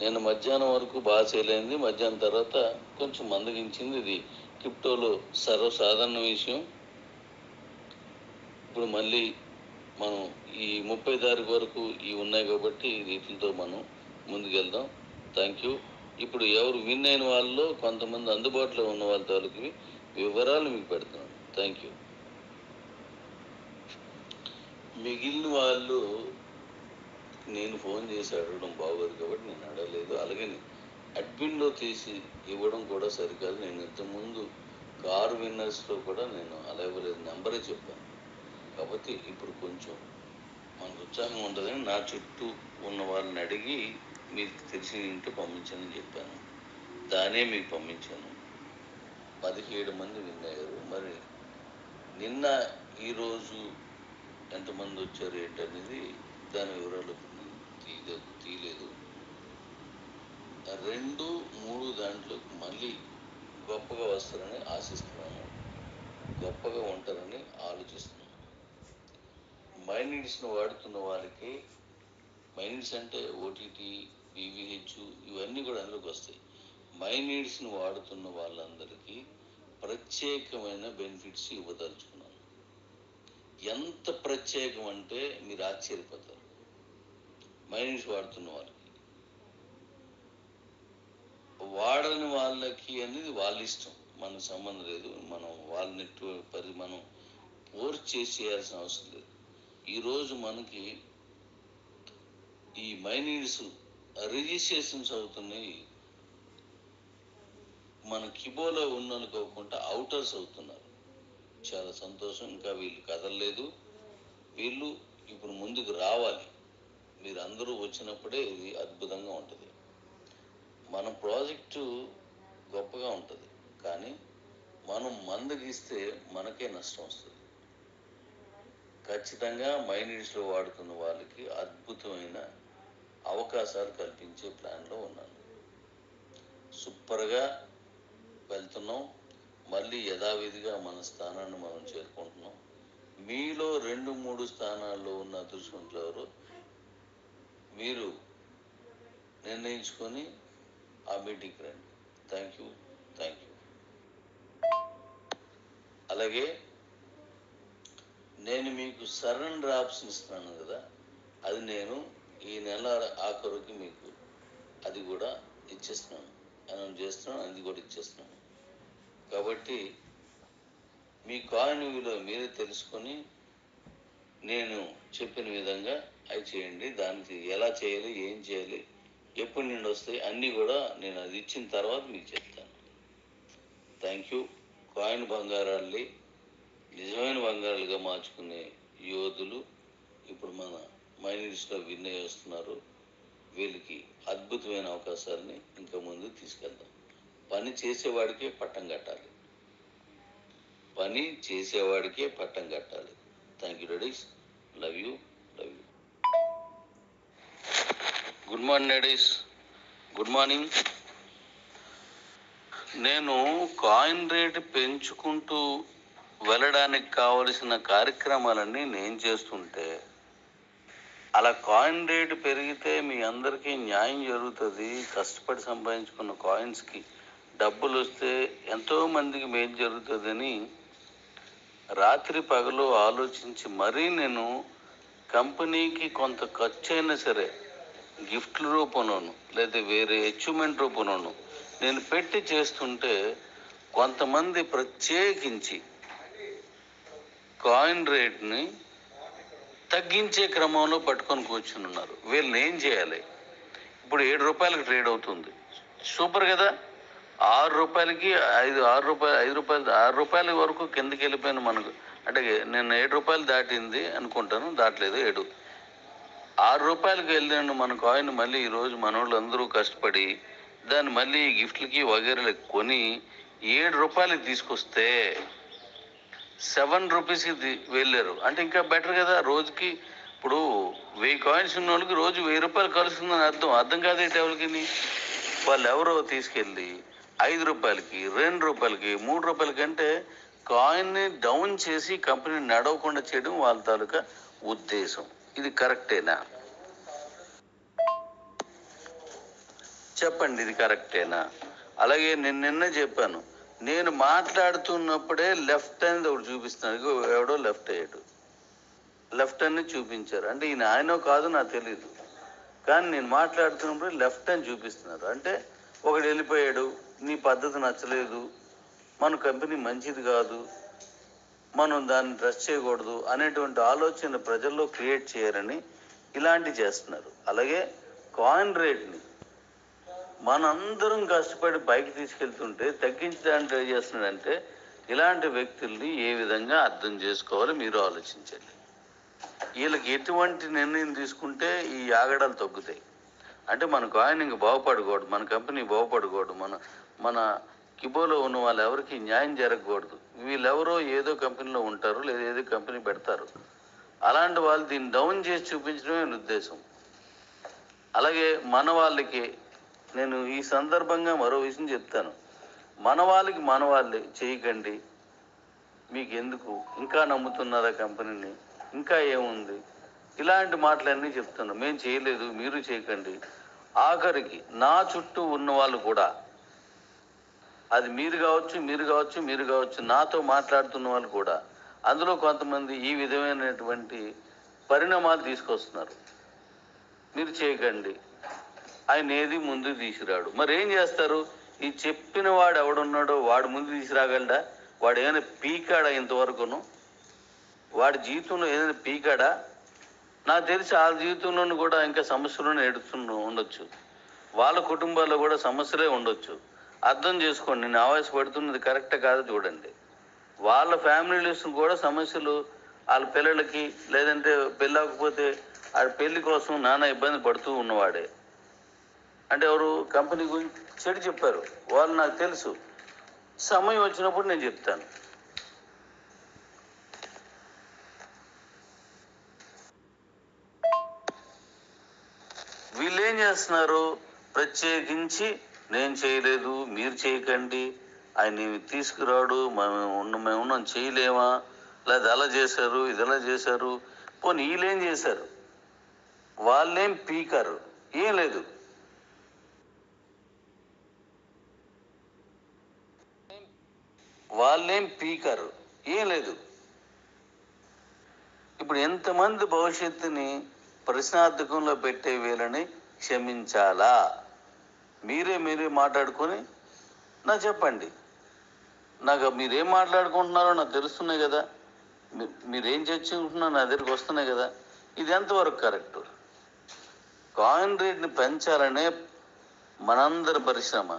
నిన్న మధ్యాహ్నం వరకు బాగా చేయలేంది, మధ్యాహ్నం తర్వాత కొంచెం మందగించింది. ఇది క్రిప్టోలో సర్వసాధారణ విషయం. ఇప్పుడు మళ్ళీ మనం ఈ 30 తారీఖు వరకు ఇవి ఉన్నాయి కాబట్టి వీటితో మనం ముందుకెళ్దాం. Thank you. ఇప్పుడు ఎవరు విన్ అయిన వాళ్ళలో కొంతమంది అందుబాటులో ఉన్న వాళ్ళ తాలూకు వివరాలు మీకు పెడుతున్నాను. Thank you. మిగిలిన వాళ్ళు నేను ఫోన్ చేసి అడగడం బాగోదు కాబట్టి నేను అడగలేదు. అలాగే అడ్మిన్లో తీసి ఇవ్వడం కూడా సరికాదు. నేను ఇంతకుముందు కారు విన్నర్స్లో కూడా నేను అలా ఇవ్వలేదు, నెంబరే చెప్పాను. కాబట్టి ఇప్పుడు కొంచెం మనకు ఉత్సాహం ఉంటుందని నా చుట్టూ ఉన్న వాళ్ళని అడిగి మీకు తెలిసి ఉంటే పంపించానని చెప్పాను. దానే మీకు పంపించాను. 17 మంది విన్ అయ్యారు. మరి నిన్న ఈరోజు ఎంతమంది వచ్చారు ఏంటనేది దాని వివరాలు తీయలేదు. 2, 3 దాంట్లో మళ్ళీ గొప్పగా వస్తారని ఆశిస్తున్నాను, గొప్పగా ఉంటారని ఆలోచిస్తున్నాను. మైనిడ్స్ను వాడుతున్న వాళ్ళకి, మైనిడ్స్ అంటే ఓటీటీ, పీవీహెచ్ ఇవన్నీ కూడా అందులోకి వస్తాయి. మైనిడ్స్ను వాడుతున్న వాళ్ళందరికీ ప్రత్యేకమైన బెనిఫిట్స్ ఇవ్వదలుచుకున్నాను. ఎంత ప్రత్యేకం అంటే మీరు ఆశ్చర్యపోతారు. మైనిడ్స్ వాడుతున్న వాళ్ళకి, వాడని వాళ్ళకి అనేది వాళ్ళ ఇష్టం, మనకు సంబంధం లేదు. మనం వాళ్ళని మనం ఫోర్స్ చేయాల్సిన అవసరం లేదు. ఈరోజు మనకి ఈ మైనిడ్స్ రిజిస్ట్రేషన్స్ అవుతున్నాయి. మన కిబోలో ఉన్నోళ్ళు కాకుండా అవుటర్స్ అవుతున్నారు. చాలా సంతోషం. ఇంకా వీళ్ళు కదలలేదు. వీళ్ళు ఇప్పుడు ముందుకు రావాలి. మీరు అందరూ వచ్చినప్పుడే ఇది అద్భుతంగా ఉంటుంది. మన ప్రాజెక్టు గొప్పగా ఉంటుంది, కానీ మనం మందగిస్తే మనకే నష్టం వస్తుంది. ఖచ్చితంగా మైనిడ్స్లో వాడుతున్న వాళ్ళకి అద్భుతమైన అవకాశాలు కల్పించే ప్లాన్లో ఉన్నాను. సూపర్గా వెళ్తున్నాం. మళ్ళీ యథావిధిగా మన స్థానాన్ని మనం చేరుకుంటున్నాం. మీలో 2-3 స్థానాల్లో ఉన్న అదృష్టవంతులు ఎవరు మీరు నిర్ణయించుకొని ఆ మీటింగ్కి రండి. Thank you. అలాగే నేను మీకు సరెండర్ ఆప్షన్ ఇస్తున్నాను కదా, అది నేను ఈ నెల ఆఖరికి మీకు అది కూడా ఇచ్చేస్తున్నాను, అనౌన్స్ చేస్తున్నాను. అది కూడా ఇచ్చేస్తున్నాను. కాబట్టి మీ కాయిన్ విలువ మీరే తెలుసుకొని నేను చెప్పిన విధంగా అవి చేయండి. దానికి ఎలా చేయాలి, ఏం చేయాలి, ఎప్పటి నుండి వస్తాయి అన్నీ కూడా నేను అది ఇచ్చిన తర్వాత మీకు చెప్తాను. Thank you. కాయిన్ బంగారాల్ని నిజమైన బంగారాలుగా మార్చుకునే యోధులు ఇప్పుడు మన మైనిడ్స్లో విన్ అయ్యి వస్తున్నారు. వీళ్ళకి అద్భుతమైన అవకాశాలని ఇంకా ముందు తీసుకెళ్దాం. పని చేసేవాడికే పట్టం కట్టాలి. Thank you daddy's. Love you. Good morning daddy's. Good morning. నేను కాయిన్ రేట్ పెంచుకుంటూ వెళ్ళడానికి కావలసిన కార్యక్రమాలన్నీ నేను చేస్తుంటే, అలా కాయిన్ రేటు పెరిగితే మీ అందరికీ న్యాయం జరుగుతుంది. కష్టపడి సంపాదించుకున్న కాయిన్స్కి డబ్బులు వస్తే ఎంతోమందికి మేలు జరుగుతుందని రాత్రి పగలు ఆలోచించి మరీ నేను కంపెనీకి కొంత ఖర్చు అయినా సరే గిఫ్ట్ల రూపంలోను లేదా వేరే అచీవ్మెంట్ రూపంలోను నేను పెట్టి చేస్తుంటే, కొంతమంది ప్రత్యేకించి కాయిన్ రేట్ని తగ్గించే క్రమంలో పట్టుకొని కూర్చుని ఉన్నారు. వీళ్ళని ఏం చేయాలి? ఇప్పుడు 7 రూపాయలకు ట్రేడ్ అవుతుంది, సూపర్ కదా. 6 రూపాయలకి 6 రూపాయల వరకు కిందకి వెళ్ళిపోయిన మనకు, అంటే నేను 7 రూపాయలు దాటింది అనుకుంటాను, దాటలేదు 7, 6 రూపాయలకి వెళ్ళిన మన కాయిన్ మళ్ళీ ఈరోజు మన వాళ్ళు అందరూ కష్టపడి దాన్ని మళ్ళీ గిఫ్ట్లకి వగేరలకు కొని 7 రూపాయలకి తీసుకొస్తే 7 రూపీస్కి వెళ్ళారు అంటే ఇంకా బెటర్ కదా. రోజుకి ఇప్పుడు 1000 కాయిన్స్ ఉన్న వాళ్ళకి రోజు 1000 రూపాయలు కలుస్తుందని అర్థం కాదేంటి ఎవరికి? వాళ్ళు ఎవరో తీసుకెళ్ళి 5 రూపాయలకి, 2 రూపాయలకి, 3 రూపాయలకి అంటే కాయిన్ని డౌన్ చేసి కంపెనీ నడవకుండా చేయడం వాళ్ళ తాలూకా ఉద్దేశం. ఇది కరెక్టేనా? చెప్పండి, ఇది కరెక్టేనా? అలాగే నేను నిన్నే చెప్పాను, నేను మాట్లాడుతున్నప్పుడే లెఫ్ట్ అనేది ఒకటి చూపిస్తున్నాను. ఇగో ఎవడో లెఫ్ట్ అయ్యాడు, లెఫ్ట్ అని చూపించారు. అంటే ఈయన ఆయనో కాదు నాకు తెలీదు, కానీ నేను మాట్లాడుతున్నప్పుడు లెఫ్ట్ అని చూపిస్తున్నారు. అంటే ఒకడు వెళ్ళిపోయాడు, నీ పద్ధతి నచ్చలేదు, మన కంపెనీ మంచిది కాదు, మనం దాన్ని ట్రస్ట్ చేయకూడదు అనేటువంటి ఆలోచన ప్రజల్లో క్రియేట్ చేయరని ఇలాంటివి చేస్తున్నారు. అలాగే కాయిన్ రేట్ని మనందరం కష్టపడి పైకి తీసుకెళ్తుంటే తగ్గించడానికి ట్రై చేస్తున్నాడంటే ఇలాంటి వ్యక్తుల్ని ఏ విధంగా అర్థం చేసుకోవాలో మీరు ఆలోచించండి. వీళ్ళకి ఎటువంటి నిర్ణయం తీసుకుంటే ఈ ఆగడాలు తగ్గుతాయి. అంటే మన కాయిన్ ఇంక బాగుపడకూడదు, మన కంపెనీ బాగుపడకూడదు, మన కిబోలో ఉన్న వాళ్ళు ఎవరికి న్యాయం జరగకూడదు. వీళ్ళెవరో ఏదో కంపెనీలో ఉంటారు, లేదా ఏదో కంపెనీ పెడతారు. అలాంటి వాళ్ళు దీన్ని డౌన్ చేసి చూపించడమే ఉద్దేశం. అలాగే మన వాళ్ళకి నేను ఈ సందర్భంగా మరో విషయం చెప్తాను. మన వాళ్ళే చేయకండి, మీకు ఎందుకు, ఇంకా నమ్ముతున్నారా కంపెనీని, ఇంకా ఏముంది, ఇలాంటి మాటలన్నీ చెప్తున్నాను. మేము చేయలేదు, మీరు చేయకండి. ఆఖరికి నా చుట్టూ ఉన్న వాళ్ళు కూడా, అది మీరు కావచ్చు, నాతో మాట్లాడుతున్న వాళ్ళు కూడా, అందులో కొంతమంది ఈ విధమైనటువంటి పరిణామాలు తీసుకొస్తున్నారు. మీరు చేయకండి, ఆయన ఏది ముందు తీసుకురాడు. మరి ఏం చేస్తారు? ఈ చెప్పిన వాడు ఎవడున్నాడో వాడు ముందు తీసుకురాగలడా? వాడు ఏమైనా పీకాడా? ఇంతవరకును వాడి జీవితంలో ఏదైనా పీకాడా? నాకు తెలిసి వాళ్ళ జీవితంలోనూ కూడా ఇంకా సమస్యలను ఉండొచ్చు, వాళ్ళ కుటుంబాల్లో కూడా సమస్యలే ఉండొచ్చు. అర్థం చేసుకోండి, నేను ఆవేశపడుతున్నది కరెక్ట్ కాదు చూడండి. వాళ్ళ ఫ్యామిలీస్ కూడా సమస్యలు, వాళ్ళ పిల్లలకి, లేదంటే పెళ్ళకపోతే ఆ పెళ్లి కోసం నానా ఇబ్బంది పడుతూ ఉన్నవాడే. అంటే ఎవరు కంపెనీ గురించి చెడు చెప్పారు, వాళ్ళు నాకు తెలుసు. సమయం వచ్చినప్పుడు నేను చెప్తాను. వీళ్ళు ఏం చేస్తున్నారు? ప్రత్యేకించి నేను చేయలేదు, మీరు చేయకండి, ఆయన తీసుకురాడు, మేము చేయలేమా, లేదా అలా చేశారు, ఇది ఎలా చేశారు. పోనీ వీళ్ళేం చేశారు? వాళ్ళేం పీకరు, ఏం లేదు. ఇప్పుడు ఎంతమంది భవిష్యత్తుని ప్రశ్నార్థకంలో పెట్టే వీళ్ళని క్షమించాలా? మీరే మాట్లాడుకొని నాకు చెప్పండి. నాకు మీరేం మాట్లాడుకుంటున్నారో నాకు తెలుస్తున్నాయి కదా, మీరేం చర్చించుకుంటున్నారో నా దగ్గరికి వస్తున్నాయి కదా. ఇది ఎంతవరకు కరెక్ట్? కాయిన్ రేట్ని పెంచాలనే మనందరి పరిశ్రమ.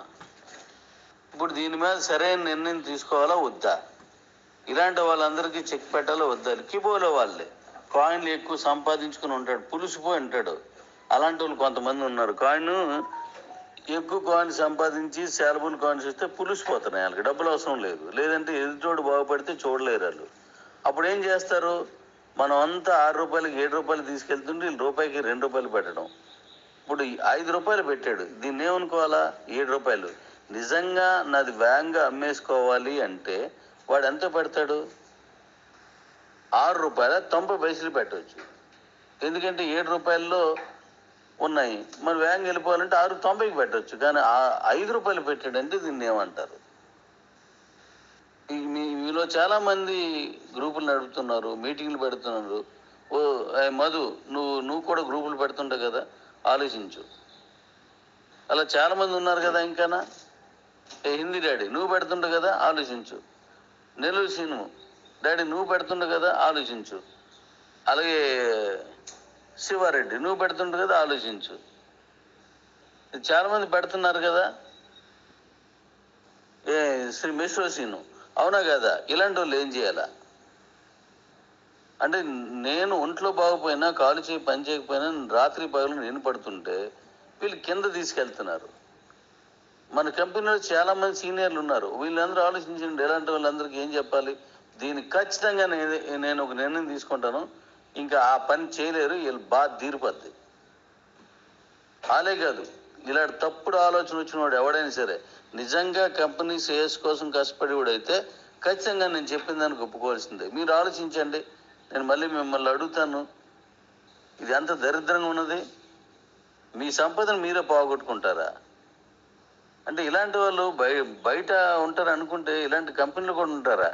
ఇప్పుడు దీని మీద సరైన నిర్ణయం తీసుకోవాలా వద్దా? ఇలాంటి వాళ్ళందరికీ చెక్ పెట్టాలో వద్దా? కిబోలో వాళ్ళే కాయిన్లు ఎక్కువ సంపాదించుకుని ఉంటాడు, పులిసిపోయి ఉంటాడు. అలాంటి వాళ్ళు కొంతమంది ఉన్నారు. ఎక్కువ కాయిన్ సంపాదించి శాలబుల్ కాయిన్స్ ఇస్తే పులిసిపోతున్నాయి, వాళ్ళకి డబ్బులు అవసరం లేదు. లేదంటే ఎదుటోడు బాగుపడితే చూడలేరు వాళ్ళు. అప్పుడు ఏం చేస్తారు? మనం అంతా 6 రూపాయలకి 7 రూపాయలు తీసుకెళ్తుంటే వీళ్ళు రూపాయికి 2 రూపాయలు పెట్టడం. ఇప్పుడు 5 రూపాయలు పెట్టాడు, దీన్ని ఏమనుకోవాలా? 7 రూపాయలు. నిజంగా నాది వేగంగా అమ్మేసుకోవాలి అంటే వాడు ఎంత పెడతాడు? 6 రూపాయల 90 పైసలు పెట్టవచ్చు. ఎందుకంటే 7 రూపాయల్లో ఉన్నాయి, మరి వేగంగా వెళ్ళిపోవాలంటే 6.90కి పెట్టవచ్చు. కానీ 5 రూపాయలు పెట్టాడంటే దీన్ని ఏమంటారు? మీలో చాలా మంది గ్రూపులు నడుపుతున్నారు, మీటింగ్లు పెడుతున్నారు. ఓ మధు, నువ్వు కూడా గ్రూపులు పెడుతుంటావు కదా, ఆలోచించు. అలా చాలా మంది ఉన్నారు కదా. ఇంకానా హిందీ డాడీ నువ్వు పెడుతుంటావు కదా, ఆలోచించు. నెల్లూరు సీను డాడీ నువ్వు పెడుతుండవు కదా, ఆలోచించు. అలాగే శివారెడ్డి నువ్వు పెడుతుంటావు కదా, ఆలోచించు. చాలా మంది పెడుతున్నారు కదా. శ్రీ మిశ్రో సీను, అవునా కదా? ఇలాంటి వాళ్ళు ఏం చేయాలా? అంటే నేను ఒంట్లో బాగుపోయినా, కాలు చేయి పని చేయకపోయినా, రాత్రి పగలు నేను పడుతుంటే వీళ్ళు కింద తీసుకెళ్తున్నారు. మన కంపెనీలో చాలా మంది సీనియర్లు ఉన్నారు, వీళ్ళందరూ ఆలోచించండి. ఎలాంటి వాళ్ళందరికీ ఏం చెప్పాలి? దీనికి ఖచ్చితంగా నేను ఒక నిర్ణయం తీసుకుంటాను, ఇంకా ఆ పని చేయలేరు, వీళ్ళు బాగా తీరిపోద్ది. ఆలే కాదు, ఇలాంటి తప్పుడు ఆలోచన వచ్చిన వాడు ఎవడైనా సరే, నిజంగా కంపెనీ శ్రేయస్ కోసం కష్టపడేవాడైతే ఖచ్చితంగా నేను చెప్పిన దానికి ఒప్పుకోవాల్సిందే. మీరు ఆలోచించండి. నేను మళ్ళీ మిమ్మల్ని అడుగుతాను, ఇది ఎంత దరిద్రంగా ఉన్నది. మీ సంపదను మీరే పోగొట్టుకుంటారా? అంటే ఇలాంటి వాళ్ళు బయట ఉంటారు అనుకుంటే ఇలాంటి కంపెనీలు కూడా ఉంటారా?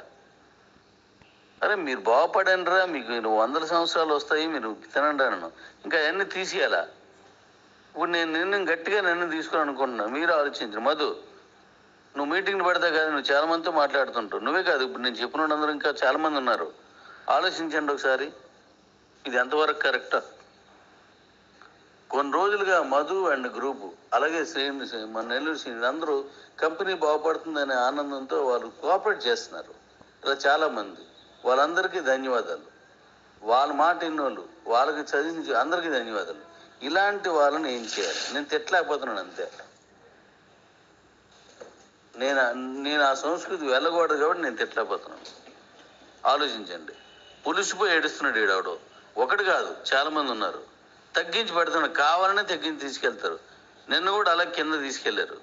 అరే మీరు బాగుపడండిరా, మీకు 100 సంవత్సరాలు వస్తాయి, మీరు తినండి అన్నాను. ఇంకా అవన్నీ తీసేయాలా? ఇప్పుడు నేను గట్టిగా తీసుకుని అనుకుంటున్నా. మీరు ఆలోచించరు. మధు, నువ్వు మీటింగ్లు పెడతా కదా, నువ్వు చాలా మందితో మాట్లాడుతుంటావు. నువ్వే కాదు, ఇప్పుడు నేను చెప్పిన అందరూ ఇంకా చాలా మంది ఉన్నారు. ఆలోచించండి ఒకసారి, ఇది ఎంతవరకు కరెక్టా. కొన్ని రోజులుగా మధు అండ్ గ్రూపు, అలాగే మన నెల్లూరు శ్రీని అందరూ కంపెనీ బాగుపడుతుందనే ఆనందంతో వాళ్ళు కోఆపరేట్ చేస్తున్నారు. ఇలా చాలా మంది, వాళ్ళందరికీ ధన్యవాదాలు. వాళ్ళ మాట ఇన్నోళ్ళు, వాళ్ళకి చదివించి అందరికీ ధన్యవాదాలు. ఇలాంటి వాళ్ళని ఏం చేయాలి? నేను తిట్టలేకపోతున్నాను అంతే. నేను ఆ సంస్కృతి వెళ్ళకూడదు కాబట్టి నేను తిట్టలేకపోతున్నాను. ఆలోచించండి. పులిసిపోయి ఏడుస్తున్నాడు ఈడవడు. ఒకటి కాదు, చాలా మంది ఉన్నారు. తగ్గించి పెడుతున్నాడు, కావాలనే తగ్గించి తీసుకెళ్తారు. నిన్ను కూడా అలా కింద తీసుకెళ్లారు.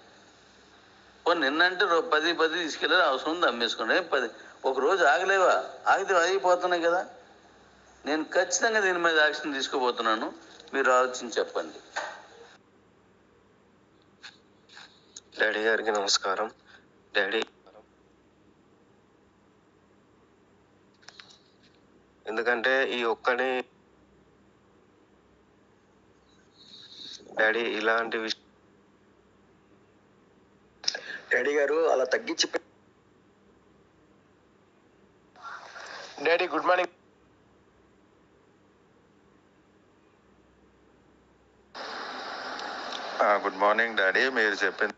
నిన్నంటే 10 తీసుకెళ్లారు, అవసరం ఉంది అమ్మేసుకోండి. 10 ఒక రోజు ఆగలేవా? ఆగితే అయిపోతున్నాయి కదా. నేను ఖచ్చితంగా దీని మీద యాక్షన్ తీసుకోబోతున్నాను. మీరు ఆలోచించి చెప్పండి. డాడీ గారికి నమస్కారం. డాడీ, ఎందుకంటే ఈ ఒక్కని డాడీ ఇలాంటి డాడీ గారు అలా తగ్గించి daddy good morning. Good morning daddy. మీరు చెప్పింది